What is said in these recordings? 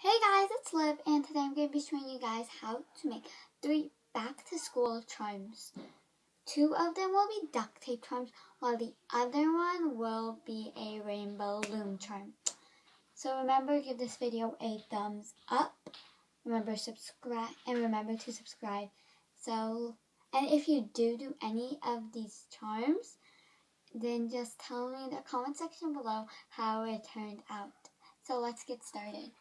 Hey guys, it's Liv, and today I'm going to be showing you guys how to make 3 back-to-school charms. 2 of them will be duct tape charms, while the other one will be a rainbow loom charm. So remember, give this video a thumbs up. Remember to subscribe. And if you do any of these charms, then just tell me in the comment section below how it turned out. So let's get started.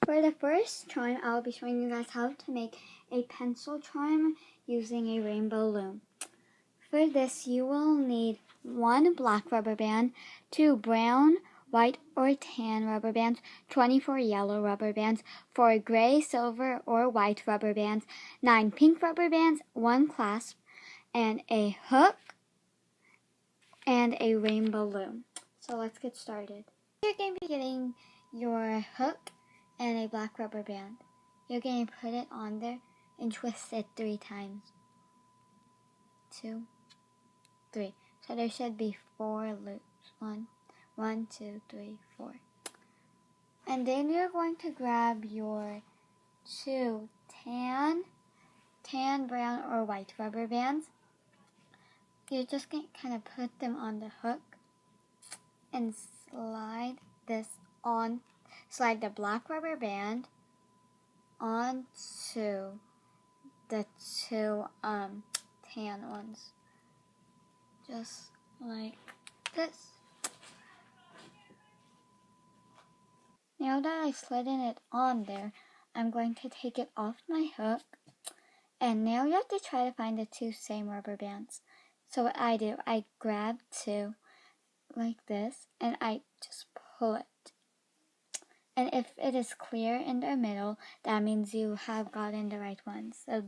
For the first charm, I'll be showing you guys how to make a pencil charm using a rainbow loom. For this, you will need 1 black rubber band, 2 brown, white, or tan rubber bands, 24 yellow rubber bands, 4 gray, silver, or white rubber bands, 9 pink rubber bands, 1 clasp, and a hook, and a rainbow loom. So let's get started. You're going to be getting your hook and a black rubber band. You're going to put it on there and twist it 3 times. 2, 3. So there should be 4 loops. 1, 2, 3, 4. And then you're going to grab your 2 tan, brown, or white rubber bands. You're just going to kind of put them on the hook and slide the black rubber band onto the 2 tan ones, just like this. Now that I've slidden it on there, I'm going to take it off my hook, and now you have to try to find the 2 same rubber bands. So what I do, I grab 2 like this, and I just pull it. And if it is clear in the middle, that means you have gotten the right ones. So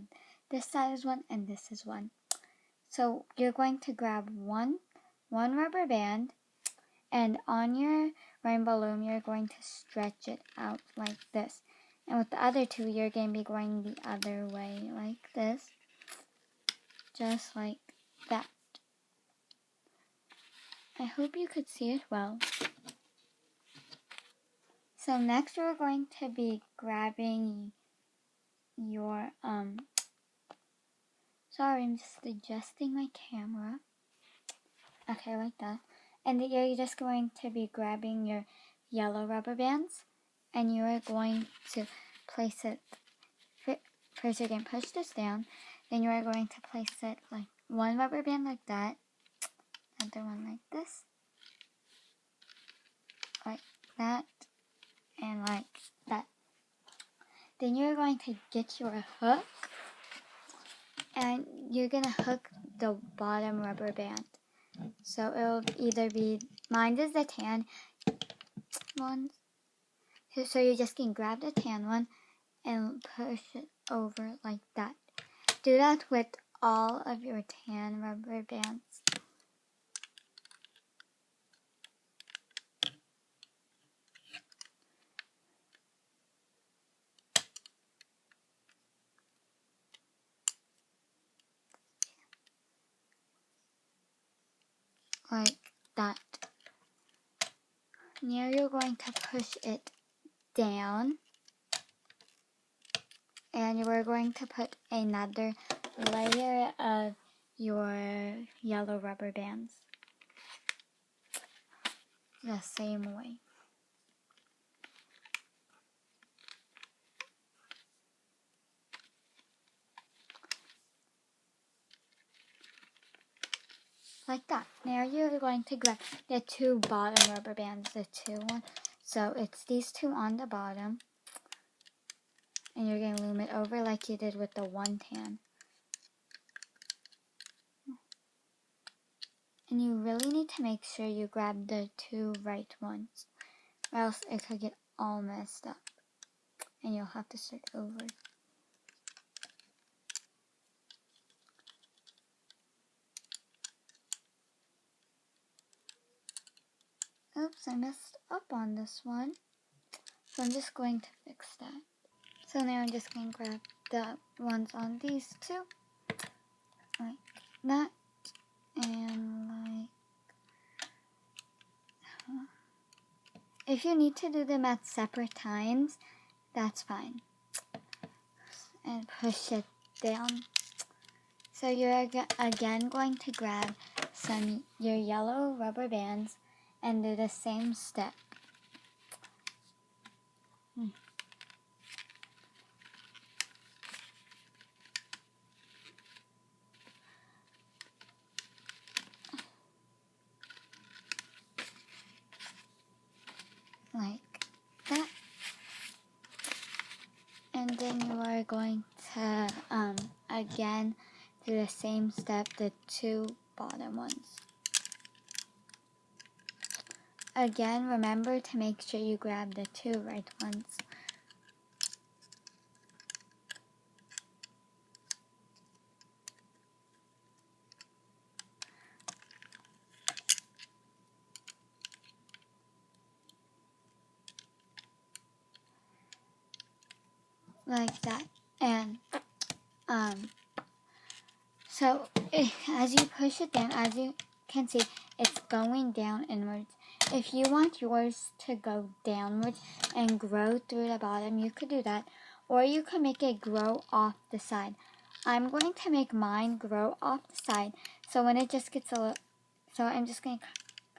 this side is 1 and this is 1. So you're going to grab one rubber band, and on your rainbow loom, you're going to stretch it out like this. And with the other 2, you're going to be going the other way like this. Just like that. I hope you could see it well. So next we're going to be grabbing your, sorry, I'm just adjusting my camera. Okay, like that. And then you're just going to be grabbing your yellow rubber bands, and you are going to place it, first you're going to push this down, then you are going to place it like 1 rubber band like that, another one like this, like that, and like that. Then you're going to get your hook, and you're going to hook the bottom rubber band. So it'll either be, mine is the tan one. So you're just going to grab the tan one and push it over like that. Do that with all of your tan rubber bands. Like that. Now you're going to push it down, and you are going to put another layer of your yellow rubber bands the same way. Like that. Now you're going to grab the 2 bottom rubber bands, the 2 one. So it's these 2 on the bottom, and you're going to loom it over like you did with the 1 tan. And you really need to make sure you grab the 2 right ones, or else it could get all messed up, and you'll have to start over. Oops, I messed up on this one, so I'm just going to fix that. So now I'm just going to grab the ones on these 2, like that, and like, if you need to do them at separate times, that's fine. And push it down. So you're again going to grab your yellow rubber bands and do the same step. Like that. And then you are going to again do the same step, the two bottom ones. Again, remember to make sure you grab the two right ones. Like that. And so as you push it down, as you can see, it's going down inwards. If you want yours to go downwards and grow through the bottom, you could do that. Or you could make it grow off the side. I'm going to make mine grow off the side. So when it just gets a little, so I'm just going to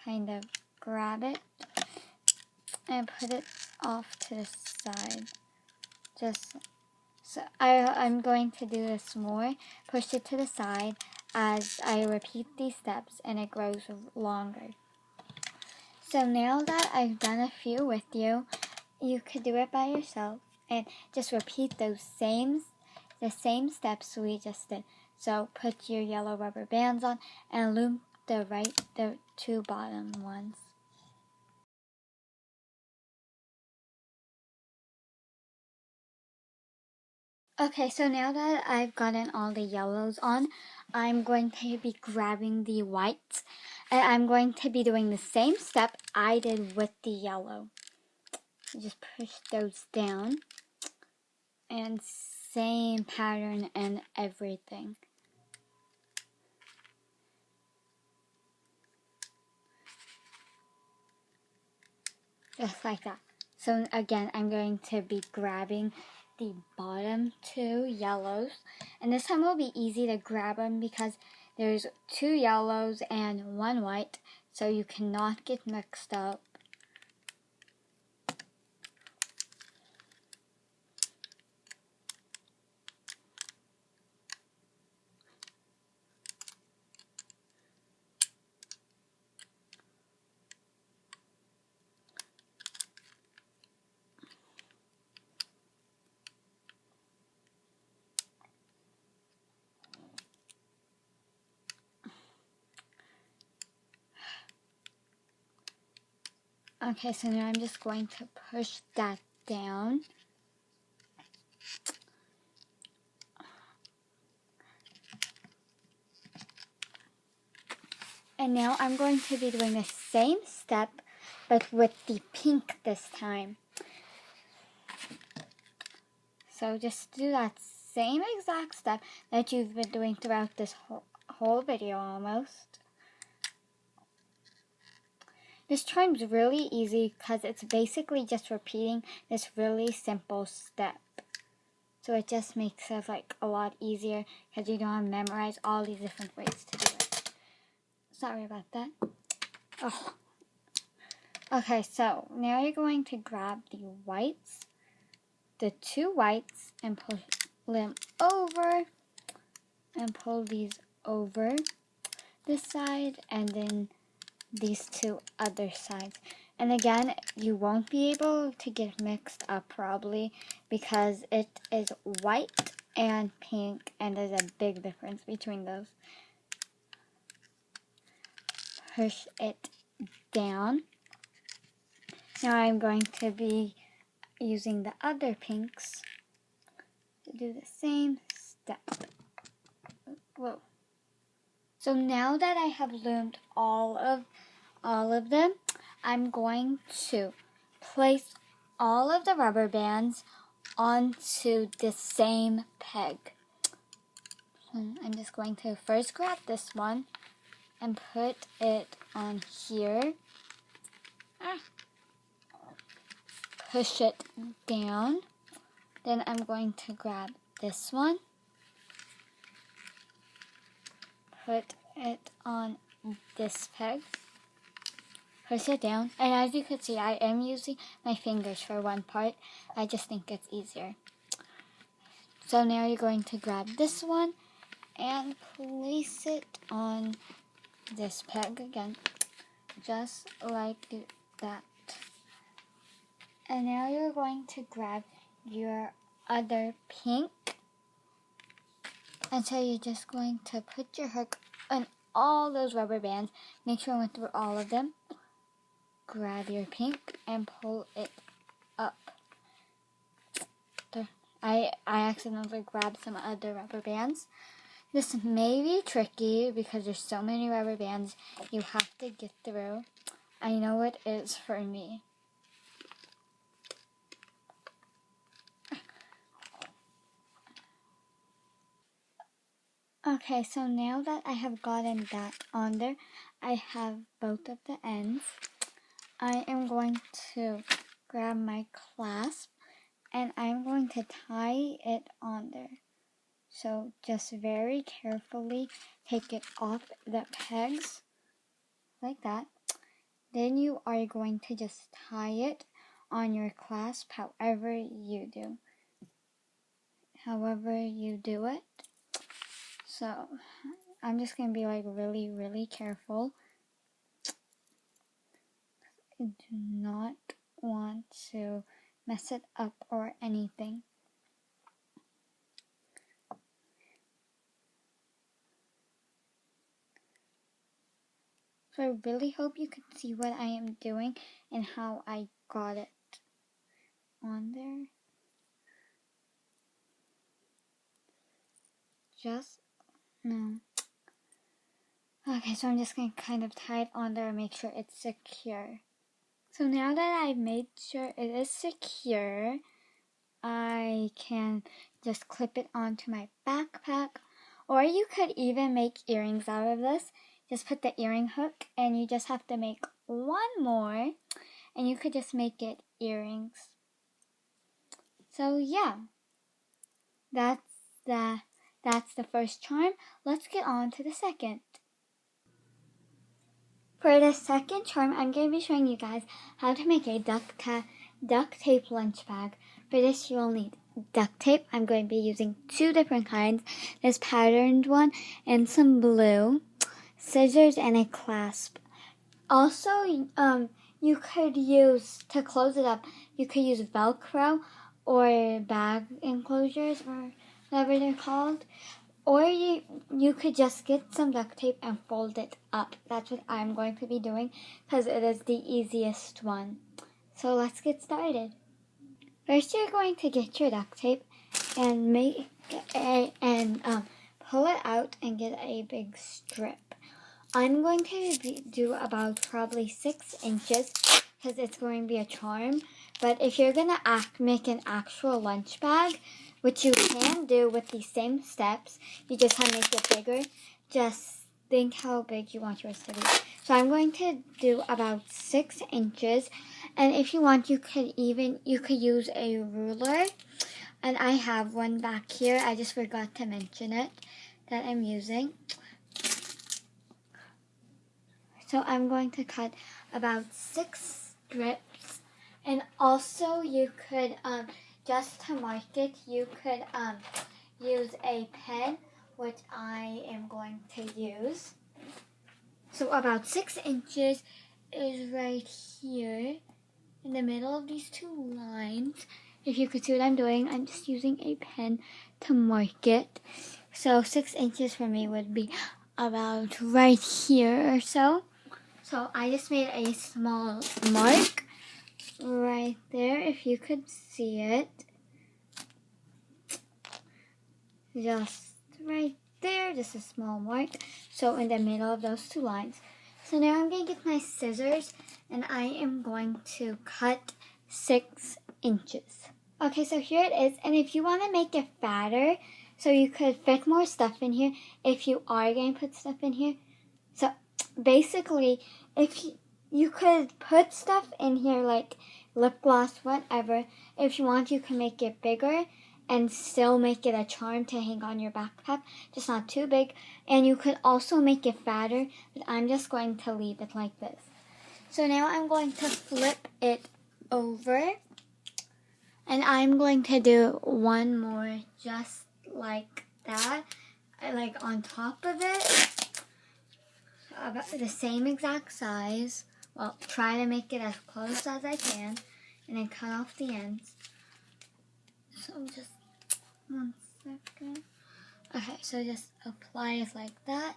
kind of grab it and put it off to the side. Just so I'm going to do this more. Push it to the side as I repeat these steps and it grows longer. So now that I've done a few with you, you could do it by yourself and just repeat the same steps we just did. So put your yellow rubber bands on and loop the two bottom ones. Okay, so now that I've gotten all the yellows on, I'm going to be grabbing the whites, and I'm going to be doing the same step I did with the yellow. Just push those down, and same pattern and everything. Just like that. So again, I'm going to be grabbing the bottom two yellows, and this time will be easy to grab them because there's two yellows and one white, so you cannot get mixed up. Okay, so now I'm just going to push that down. And now I'm going to be doing the same step, but with the pink this time. So just do that same exact step that you've been doing throughout this whole video almost. This charm's really easy because it's basically just repeating this really simple step. So it just makes it like a lot easier because you don't have to memorize all these different ways to do it. Sorry about that. Oh. Okay, so now you're going to grab the whites, the two whites, and pull them over, and pull these over this side, and then these two other sides. And again, you won't be able to get mixed up probably because it is white and pink, and there's a big difference between those. Push it down. Now I'm going to be using the other pinks to do the same step. Whoa. So now that I have loomed all of them, I'm going to place all of the rubber bands onto the same peg. So I'm just going to first grab this one and put it on here. Push it down. Then I'm going to grab this one, put it on this peg, push it down, and as you can see, I am using my fingers for one part. I just think it's easier. So now you're going to grab this one and place it on this peg again, just like that. And now you're going to grab your other pink, and so you're just going to put your hook on all those rubber bands. Make sure I went through all of them. Grab your pink and pull it up. I accidentally grabbed some other rubber bands. This may be tricky because there's so many rubber bands you have to get through. I know it is for me. Okay, so now that I have gotten that on there, I have both of the ends. I am going to grab my clasp and I'm going to tie it on there. So just very carefully take it off the pegs like that. Then you are going to just tie it on your clasp however you do it. So I'm just going to be like really, really careful. I do not want to mess it up or anything. So I really hope you can see what I am doing and how I got it on there. Okay, so I'm just going to kind of tie it on there and make sure it's secure. So now that I've made sure it is secure, I can just clip it onto my backpack. Or you could even make earrings out of this. Just put the earring hook and you just have to make one more and you could just make it earrings. So yeah, that's the first charm. Let's get on to the second. For the second charm, I'm going to be showing you guys how to make a duct tape lunch bag. For this, you'll need duct tape. I'm going to be using 2 different kinds. This patterned one and some blue, scissors, and a clasp. Also, you could use, to close it up, you could use Velcro or bag enclosures or whatever they're called. Or you could just get some duct tape and fold it up. That's what I'm going to be doing because it is the easiest one. So let's get started. First, you're going to get your duct tape and pull it out and get a big strip. I'm going to do about probably 6 inches because it's going to be a charm. But if you're going to make an actual lunch bag, which you can do with the same steps, you just have to make it bigger. Just think how big you want yours to be. So I'm going to do about 6 inches. And if you want, you could use a ruler. And I have one back here. I just forgot to mention it that I'm using. So I'm going to cut about 6 strips. And also you could, just to mark it, you could use a pen, which I am going to use. So about 6 inches is right here in the middle of these 2 lines. If you could see what I'm doing, I'm just using a pen to mark it. So 6 inches for me would be about right here or so. So I just made a small mark right there, if you could see it. Just right there, just a small mark. So in the middle of those 2 lines. So now I'm going to get my scissors and I am going to cut 6 inches. Okay, so here it is. And if you want to make it fatter, so you could fit more stuff in here, if you are going to put stuff in here. So basically, if you could put stuff in here like lip gloss, whatever. If you want, you can make it bigger and still make it a charm to hang on your backpack, just not too big. And you could also make it fatter, but I'm just going to leave it like this. So now I'm going to flip it over, and I'm going to do one more just like that, like on top of it, about the same exact size. Well, try to make it as close as I can, and then cut off the ends. So just 1 second. Okay, so just apply it like that.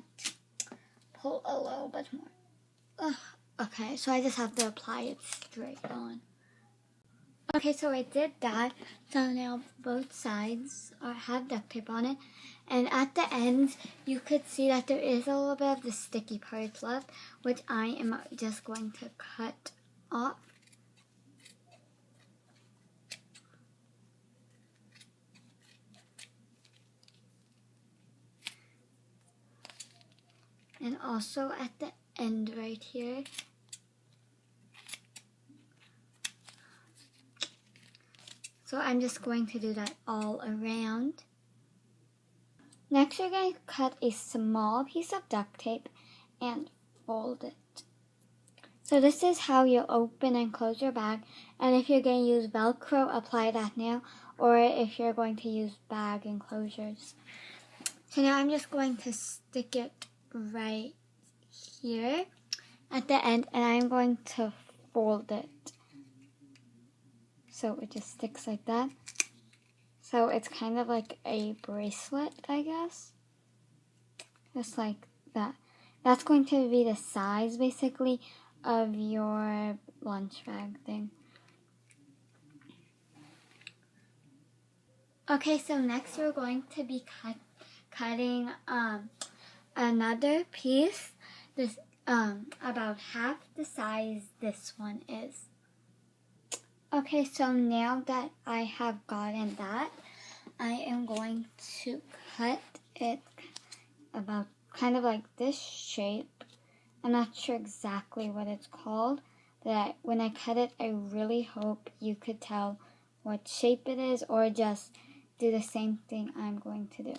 Pull a little bit more. Okay, so I just have to apply it straight on. Okay, so I did that. So now both sides have duct tape on it. And at the ends, you could see that there is a little bit of the sticky parts left, which I am just going to cut off. And also at the end right here. So I'm just going to do that all around. Next, you're going to cut a small piece of duct tape and fold it. So this is how you open and close your bag. And if you're going to use Velcro, apply that now. Or if you're going to use bag enclosures. So now I'm just going to stick it right here at the end, and I'm going to fold it. So it just sticks like that. So it's kind of like a bracelet, I guess. Just like that. That's going to be the size, basically, of your lunch bag thing. Okay, so next we're going to be cutting another piece. This about half the size this one is. Okay, so now that I have gotten that, I am going to cut it about kind of like this shape. I'm not sure exactly what it's called, but when I cut it, I really hope you could tell what shape it is, or just do the same thing I'm going to do.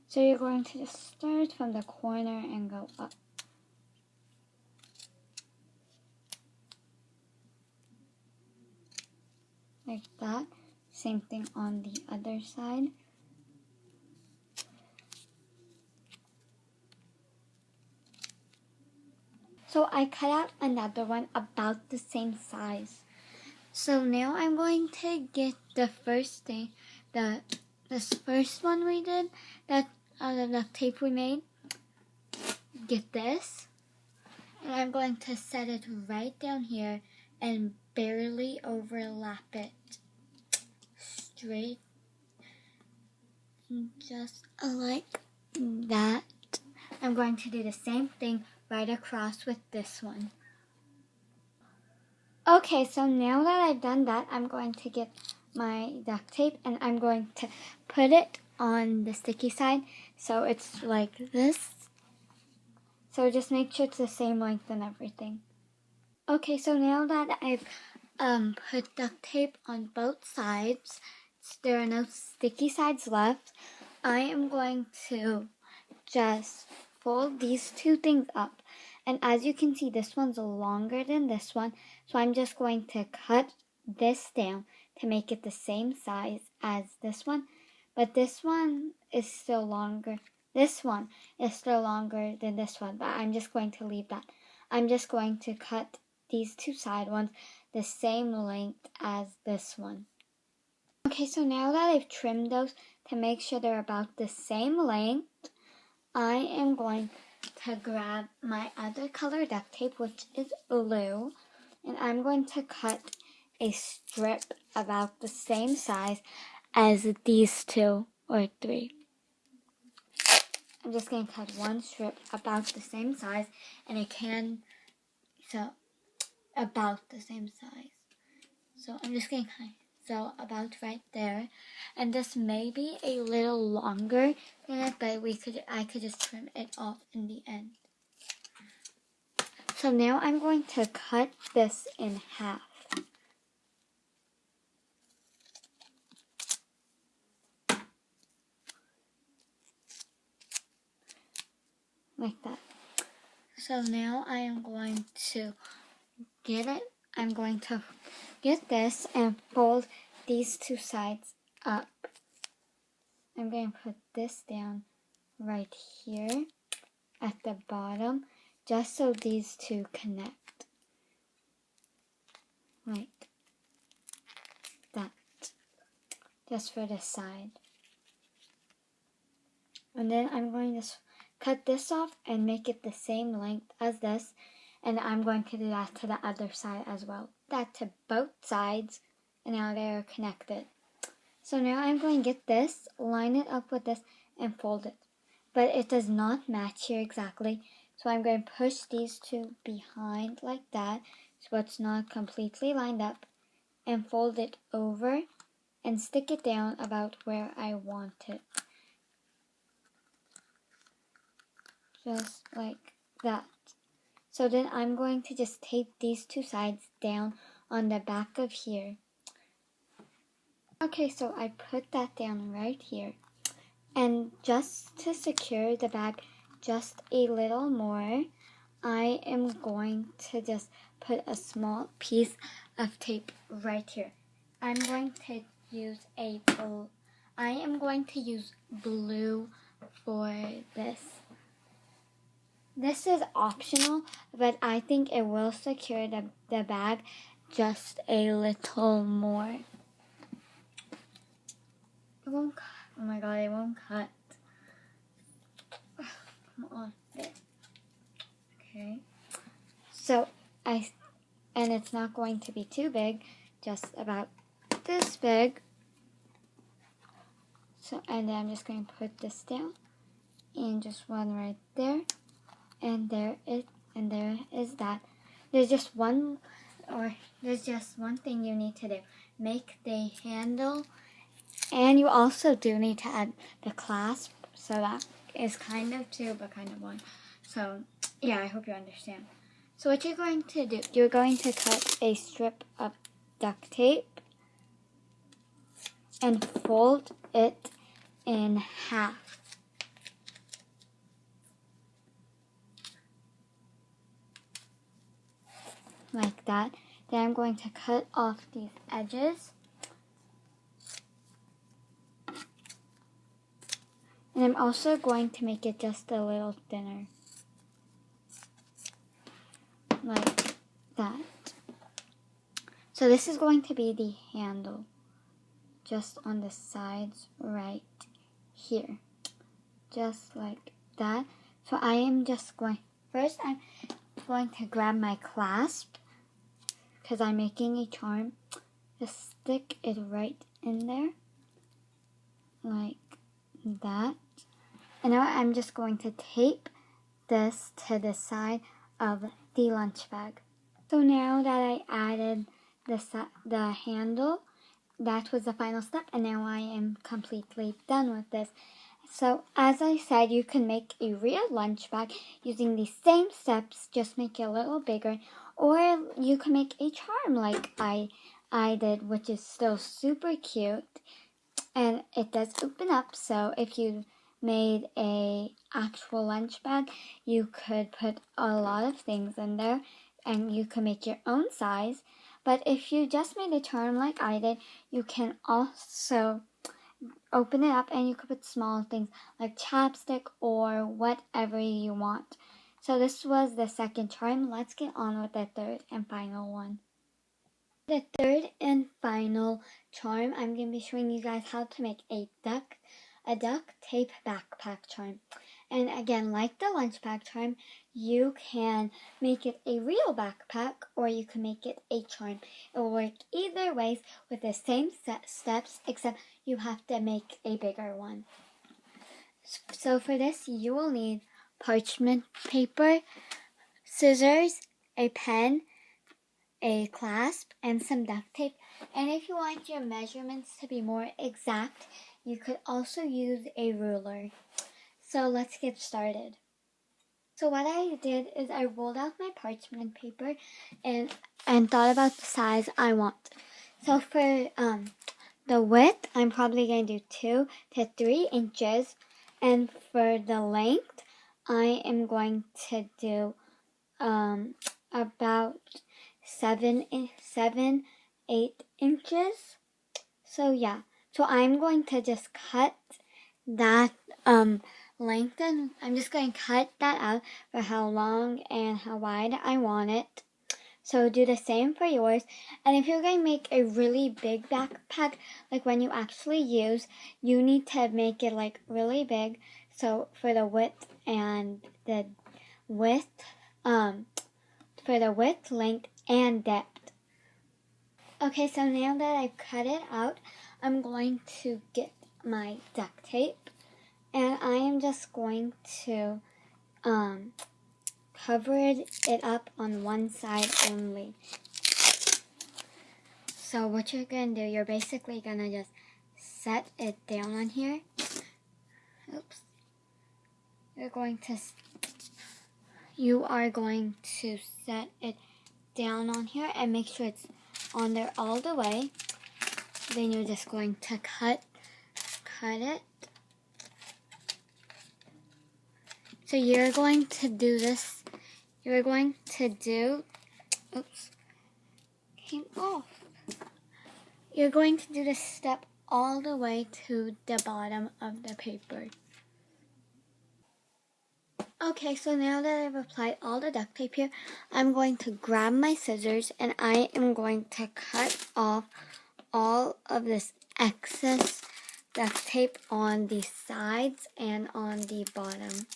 So you're going to just start from the corner and go up. Like that. Same thing on the other side. So I cut out another one about the same size. So now I'm going to get the first thing, this first one we did, that the duct tape we made. Get this, and I'm going to set it right down here and barely overlap it. Straight, just like that. I'm going to do the same thing right across with this one. Okay, so now that I've done that, I'm going to get my duct tape and I'm going to put it on the sticky side so it's like this. So just make sure it's the same length and everything. Okay, so now that I've put duct tape on both sides, there are no sticky sides left, I am going to just fold these two things up. And as you can see, this one's longer than this one, so I'm just going to cut this down to make it the same size as this one. But this one is still longer. This one is still longer than this one, but I'm just going to leave that. I'm just going to cut these two side ones the same length as this one. Okay, so now that I've trimmed those to make sure they're about the same length, I am going to grab my other color duct tape, which is blue, and I'm going to cut a strip about the same size as these two or three. I'm just going to cut one strip about the same size, and about the same size. So I'm just going to cut. So about right there, and this may be a little longer than it, but I could just trim it off in the end. So now I'm going to cut this in half. like that. So now I am going to get it. I'm going to get this and fold these two sides up. I'm going to put this down right here at the bottom, just so these two connect. Like that. Just for this side. And then I'm going to cut this off and make it the same length as this. And I'm going to do that to the other side as well. That to both sides. And now they're connected. So now I'm going to get this, line it up with this, and fold it. But it does not match here exactly. So I'm going to push these two behind like that. So it's not completely lined up. And fold it over and stick it down about where I want it. Just like that. So then I'm going to just tape these two sides down on the back of here. Okay, so I put that down right here. And just to secure the bag just a little more, I am going to just put a small piece of tape right here. I'm going to use blue for this. This is optional, but I think it will secure the bag just a little more. It won't cut. Oh my god, it won't cut. Come on. There. Okay. So, and it's not going to be too big, just about this big. So, and then I'm just going to put this down and just one right there. And there is that. There's just one thing you need to do. Make the handle, and you also do need to add the clasp. So that is kind of two, but kind of one. So yeah, I hope you understand. So what you're going to do, you're going to cut a strip of duct tape and fold it in half. Like that. Then I'm going to cut off these edges. And I'm also going to make it just a little thinner. Like that. So this is going to be the handle. Just on the sides right here. Just like that. So I am just going, first I'm going to grab my clasp, because I'm making a charm. Just stick it right in there, like that. And now I'm just going to tape this to the side of the lunch bag. So now that I added the handle, that was the final step, and now I am completely done with this. So as I said, you can make a real lunch bag using the same steps, just make it a little bigger, or you can make a charm like I did, which is still super cute, and it does open up. So if you made a actual lunch bag, you could put a lot of things in there, and you can make your own size. But if you just made a charm like I did, you can also open it up and you could put small things like chapstick or whatever you want. So this was the second charm. Let's get on with the third and final one. The third and final charm, I'm going to be showing you guys how to make a duct tape backpack charm. And again, like the lunch bag charm, you can make it a real backpack or you can make it a charm. It will work either ways with the same steps, except you have to make a bigger one. So for this, you will need parchment paper, scissors, a pen, a clasp, and some duct tape. And if you want your measurements to be more exact, you could also use a ruler. So let's get started. So what I did is I rolled out my parchment paper and thought about the size I want. So for the width, I'm probably going to do 2 to 3 inches. And for the length, I am going to do about 8 inches. So yeah, so I'm going to just cut that length, and I'm just going to cut that out for how long and how wide I want it. So do the same for yours. And if you're going to make a really big backpack, like when you actually use, you need to make it like really big. So for the width and the width, for the width, length, and depth. Okay, so now that I've cut it out, I'm going to get my duct tape, and I am just going to cover it up on one side only. So what you're going to do, you're basically going to just set it down on here. Oops. You are going to set it down on here and make sure it's on there all the way. Then you're just going to cut it. So you're going to do this. You're going to do, oops, came off. You're going to do this step all the way to the bottom of the paper. Okay, so now that I've applied all the duct tape here, I'm going to grab my scissors and I am going to cut off all of this excess duct tape on the sides and on the bottom.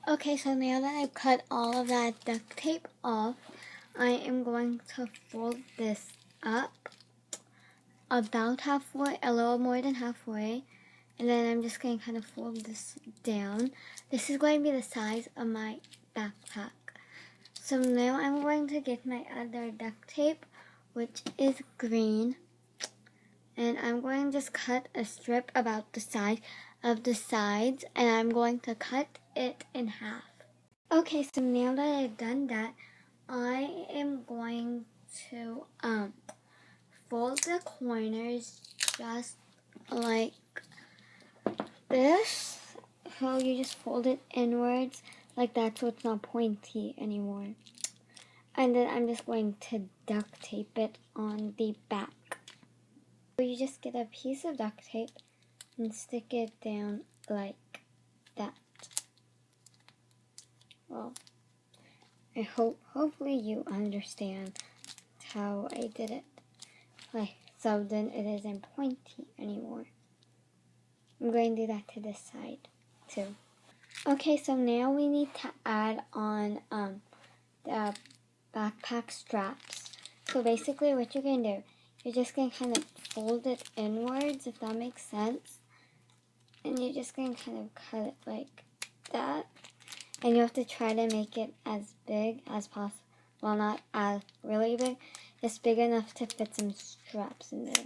Okay, so now that I've cut all of that duct tape off, I am going to fold this up about halfway, a little more than halfway, and then I'm just going to kind of fold this down. This is going to be the size of my backpack. So now I'm going to get my other duct tape, which is green, and I'm going to just cut a strip about the size of the sides, and I'm going to cut it in half. Okay, so now that I've done that, I am going to fold the corners just like this. So you just fold it inwards like that so it's not pointy anymore. And then I'm just going to duct tape it on the back. So you just get a piece of duct tape and stick it down like that. Well, hopefully you understand how I did it. Like, so then it isn't pointy anymore. I'm going to do that to this side too. Okay, so now we need to add on the backpack straps. So basically what you're going to do, you're just going to kind of fold it inwards, if that makes sense. And you're just going to kind of cut it like that. And you have to try to make it as big as possible. Well, not as really big, just big enough to fit some straps in there.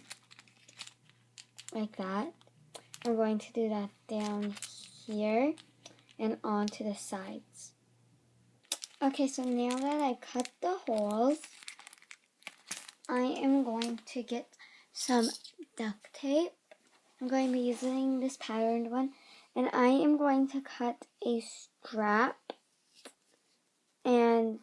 Like that. I'm going to do that down here and onto the sides. Okay, so now that I cut the holes, I am going to get some duct tape. I'm going to be using this patterned one, and I am going to cut a strap. And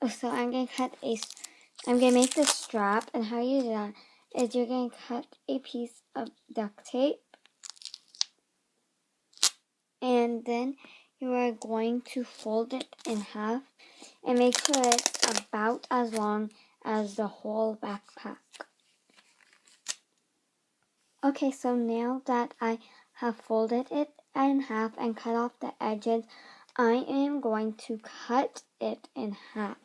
so I'm going to make this strap, and how you do that is you're going to cut a piece of duct tape, and then you are going to fold it in half and make sure it's about as long as the whole backpack. Okay, so now that I have folded it in half and cut off the edges, I am going to cut it in half.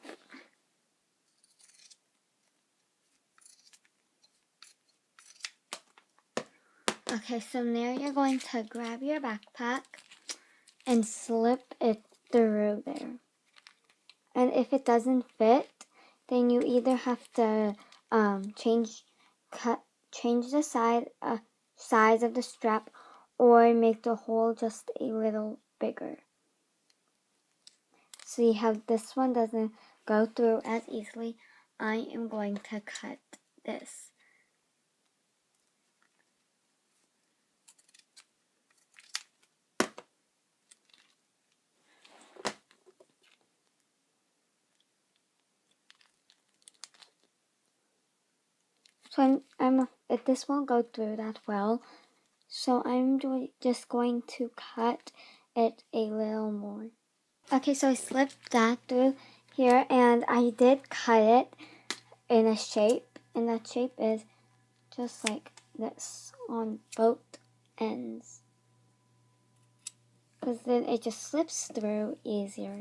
Okay, so now you're going to grab your backpack and slip it through there. And if it doesn't fit, then you either have to change the size of the strap, or make the hole just a little bigger. See how this one doesn't go through as easily? I am going to cut this. So this won't go through that well. So I'm just going to cut it a little more. Okay, so I slipped that through here, and I did cut it in a shape, and that shape is just like this on both ends, because then it just slips through easier.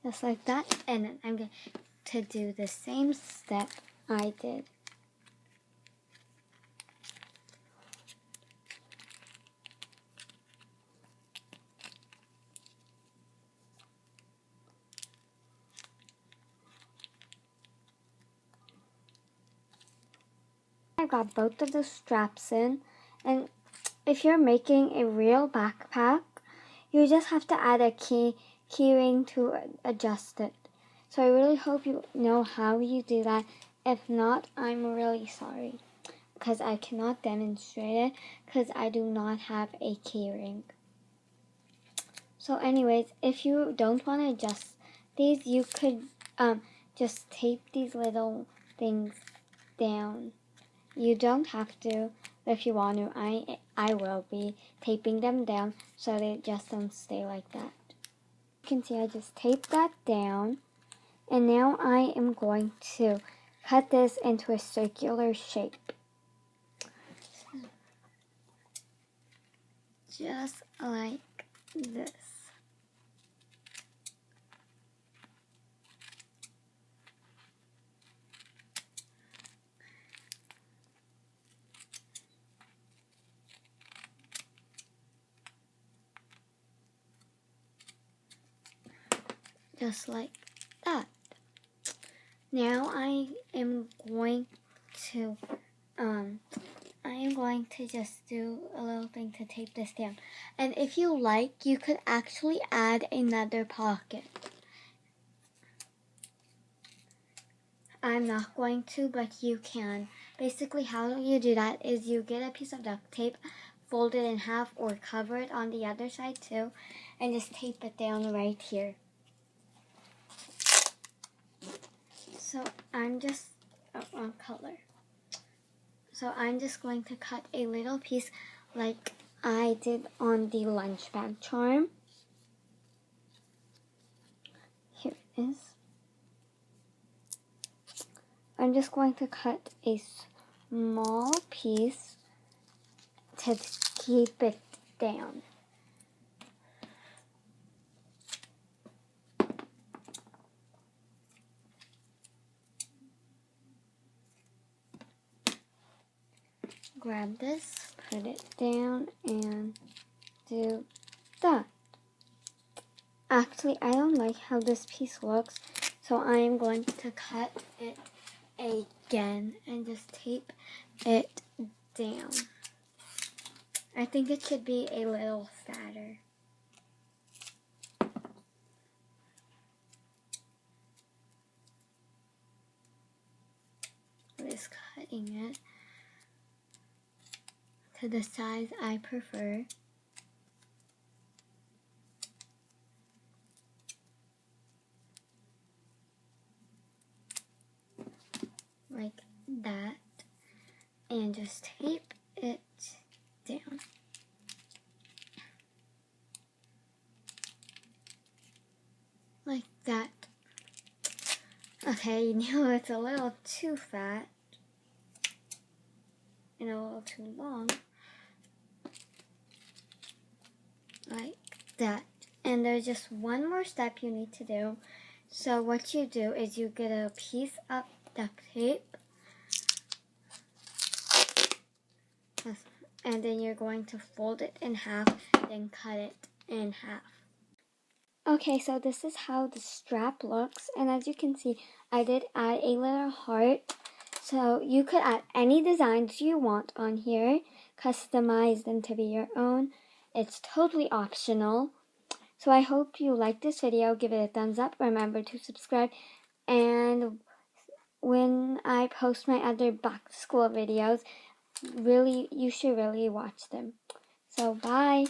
Just like that, and then I'm going to do the same step I did. I got both of the straps in, and if you're making a real backpack, you just have to add a key ring to adjust it. So I really hope you know how you do that. If not, I'm really sorry, because I cannot demonstrate it because I do not have a key ring. So anyways, if you don't want to adjust these, you could just tape these little things down. You don't have to, but if you want to, I will be taping them down so they just don't stay like that. You can see I just taped that down, and now I am going to cut this into a circular shape. Just like this. Just like that. Now I am going to just do a little thing to tape this down. And if you like, you could actually add another pocket. I'm not going to, but you can. Basically, how you do that is you get a piece of duct tape, fold it in half, or cover it on the other side too, and just tape it down right here. So I'm just on color. So I'm just going to cut a little piece like I did on the lunch bag charm. Here it is. I'm just going to cut a small piece to keep it down. Grab this, put it down, and do that. Actually, I don't like how this piece looks, so I am going to cut it again and just tape it down. I think it should be a little fatter. Just cutting it to the size I prefer. Like that, and just tape it down. Like that. Okay, you know it's a little too fat and a little too long. Like that. And there's just one more step you need to do. So what you do is you get a piece of duct tape, and then you're going to fold it in half, then cut it in half. Okay, so this is how the strap looks, and as you can see, I did add a little heart. So you could add any designs you want on here, customize them to be your own. It's totally optional. So I hope you liked this video. Give it a thumbs up. Remember to subscribe. And when I post my other back to school videos, you should really watch them. So bye.